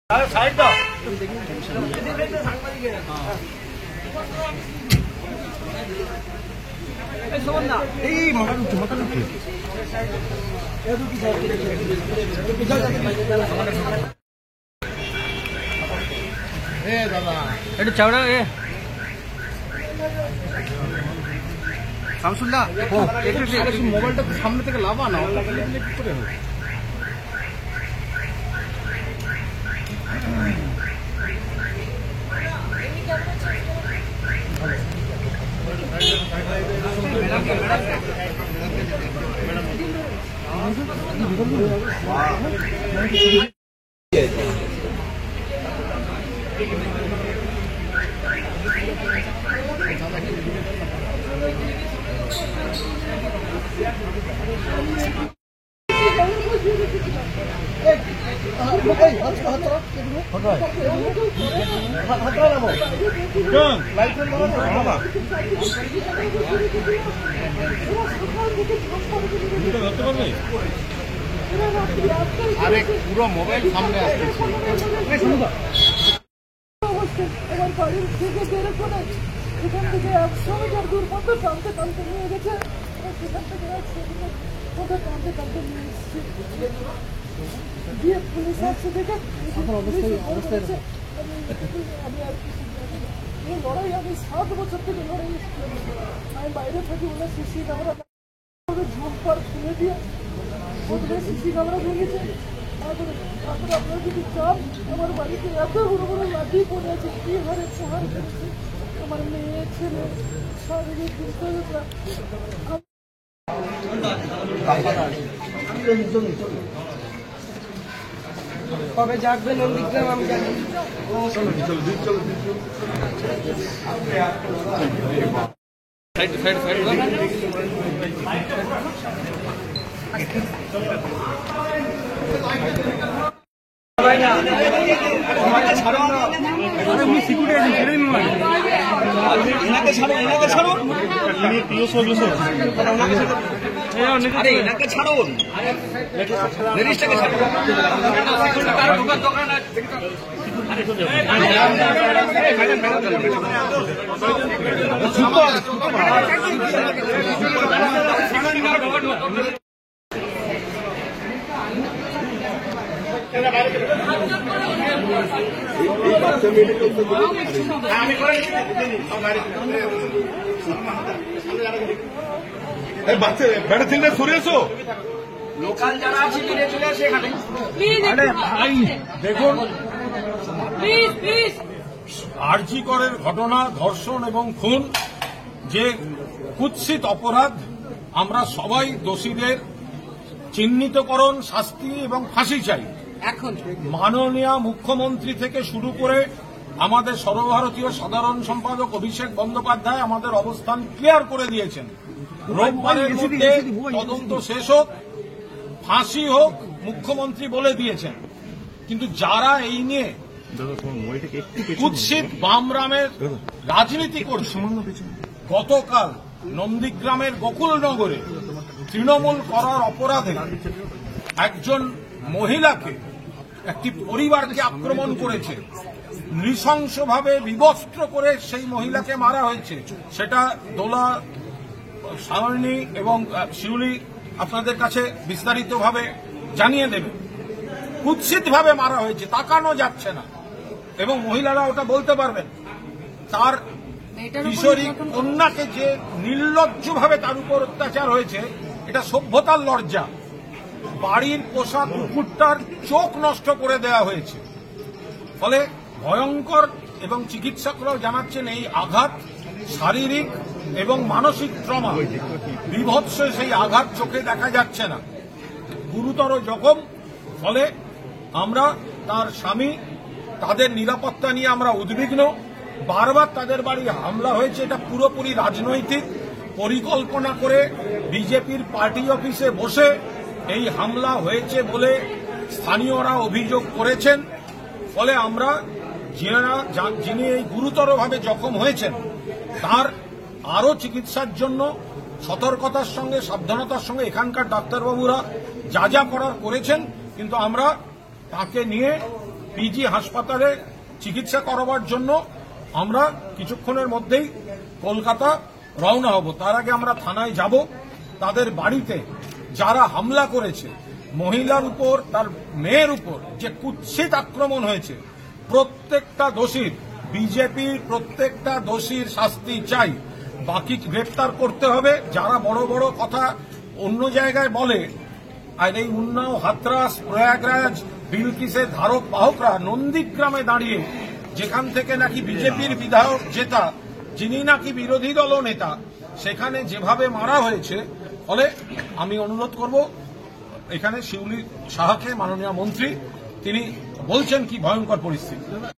Side दो चौड़ा শামসুল্লাহ একটু মোবাইলটা সামনে থেকে লাভা না আরে পুরো মোবাইল সামনে আসতেছে আমার বাড়ির থেকে বের করে সেখান থেকে 100 মিটার দূর পর্যন্ত টানতে টানতে নিয়ে গেছে। সেখান থেকে 100 মিটার পর্যন্ত টানতে টানতে নিয়ে এসেছে দিয়ে পুলিশ আসছে দেখে আমি আর এই লড়াই আমি 7 বছর থেকে লড়াই আমি বাইরে থাকি ওনার সিসি ক্যামেরা ঝুমপার খুলে দিয়ে ওদের সিসি ক্যামেরা ভেঙেছে। তারপরে আপনারা যদি চান আমার বাড়িতে এত বড় বড় লাঠি পড়ে আছে কি হারে প্রহার করেছে আমার মেয়ে ছেলে শারীরিক দুর্বলতা। কবে জাগবে নন্দীগ্রাম আমি জানি বেড়ে ছিল সরিয়েছো লোকাল যারা আছে ফিরে চলে আসে এখানে দেখুন আরজি করের ঘটনা ধর্ষণ এবং খুন যে কুৎসিত অপরাধ আমরা সবাই দোষীদের চিহ্নিতকরণ শাস্তি এবং ফাঁসি চাই। এখন মাননীয় মুখ্যমন্ত্রী থেকে শুরু করে আমাদের সর্বভারতীয় সাধারণ সম্পাদক অভিষেক বন্দ্যোপাধ্যায় আমাদের অবস্থান ক্লিয়ার করে দিয়েছেন। রোববারের মধ্যে তদন্ত শেষ হোক, ফাঁসি হোক, মুখ্যমন্ত্রী বলে দিয়েছেন। কিন্তু যারা এই নিয়ে কুৎসিত বামরামের রাজনীতি করছে, গতকাল নন্দীগ্রামের গোকুলনগরে তৃণমূল করার অপরাধে একজন মহিলাকে, একটি পরিবারকে আক্রমণ করেছে, নৃশংসভাবে বিবস্ত্র করে সেই মহিলাকে মারা হয়েছে। সেটা দোলা, সায়নী এবং শিউলি আপনাদের কাছে বিস্তারিতভাবে জানিয়ে দেবে। কুৎসিতভাবে মারা হয়েছে, তাকানো যাচ্ছে না, এবং মহিলারা ওটা বলতে পারবেন। তার কিশোরী কন্যাকে যে নির্লজ্জভাবে তার উপর অত্যাচার হয়েছে, এটা সভ্যতার লজ্জা। বাড়ির পোষা কুকুরটার চোখ নষ্ট করে দেওয়া হয়েছে। ফলে ভয়ঙ্কর, এবং চিকিৎসকরাও জানাচ্ছেন এই আঘাত শারীরিক এবং মানসিক ট্রমা, বিভৎস সেই আঘাত চোখে দেখা যাচ্ছে না, গুরুতর জখম। ফলে আমরা তার স্বামী, তাদের নিরাপত্তা নিয়ে আমরা উদ্বিগ্ন। বারবার তাদের বাড়ি হামলা হয়েছে, এটা পুরোপুরি রাজনৈতিক পরিকল্পনা করে বিজেপির পার্টি অফিসে বসে এই হামলা হয়েছে বলে স্থানীয়রা অভিযোগ করেছেন। ফলে আমরা যিনি এই গুরুতরভাবে জখম হয়েছেন তার আরও চিকিৎসার জন্য সতর্কতার সঙ্গে সাবধানতার সঙ্গে এখানকার ডাক্তারবাবুরা যা যা করার করেছেন, কিন্তু আমরা তাকে নিয়ে পিজি হাসপাতালে চিকিৎসা করাবার জন্য আমরা কিছুক্ষণের মধ্যেই কলকাতা রওনা হব। তার আগে আমরা থানায় যাব, তাদের বাড়িতে যারা হামলা করেছে, মহিলার উপর, তার মেয়ের উপর যে কুৎসিত আক্রমণ হয়েছে, প্রত্যেকটা দোষীর, বিজেপির প্রত্যেকটা দোষীর শাস্তি চাই। বাকি গ্রেপ্তার করতে হবে। যারা বড় বড় কথা অন্য জায়গায় বলে, আর এই উন্নাও, হাতরাস, প্রয়াগরাজ, বিলকিসের ধারক বাহকরা নন্দীগ্রামে দাঁড়িয়ে, যেখান থেকে নাকি বিজেপির বিধায়ক জেতা, যিনি নাকি বিরোধী দল নেতা, সেখানে যেভাবে মারা হয়েছে, ফলে আমি অনুরোধ করব এখানে শিউলি সাহাকে, মাননীয় মন্ত্রী, তিনি বলছেন কি ভয়ঙ্কর পরিস্থিতি।